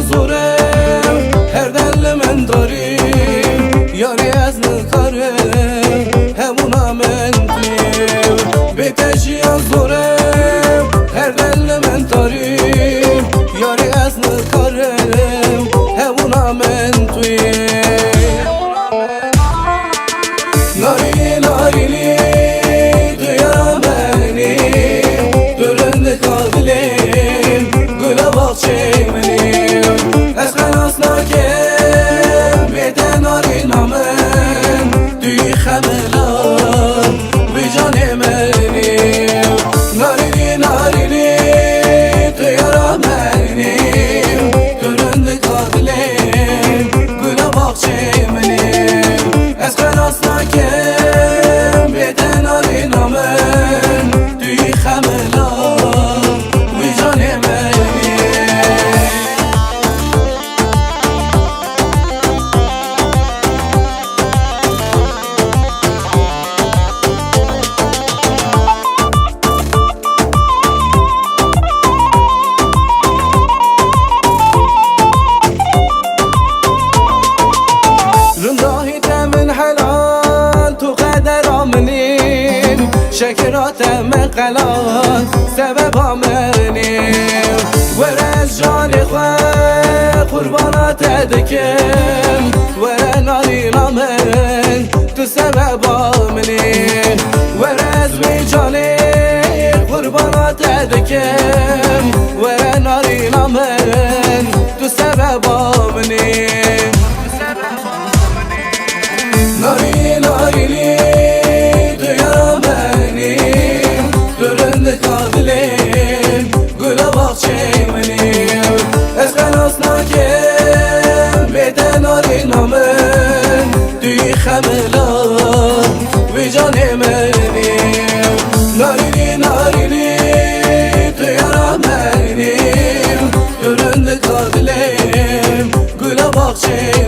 زوره هر دل من داریم یاری از نکاره همونا من تویم بیتشی از زوره هر دل من داریم یاری از نکاره همونا من تویم ناری ناری duyamani Durun kalbilim Gula bahçemenim Esken asnakem Beden arinamen Düğü xemelan Vicanemenim Narini narini Duyaramenim Durun kalbilim Gula bahçemenim Esken asnakem Beden arinamen Düğü xemelan Vicanemenim شکرات من قلان سبب آمنیم ورز جان خواه قربانات دکم ور نارین آمن تو سبب آمنیم ورز می جانی قربانات دکم ور نارین آمن تو سبب آمنیم ناری ناری Kabilim Gula bahçemenim Esken asnakem Beden arinamen Düğü xemelan Vicanemenim Narini narini Duyaramenim Göründü kabilim Gula bahçemenim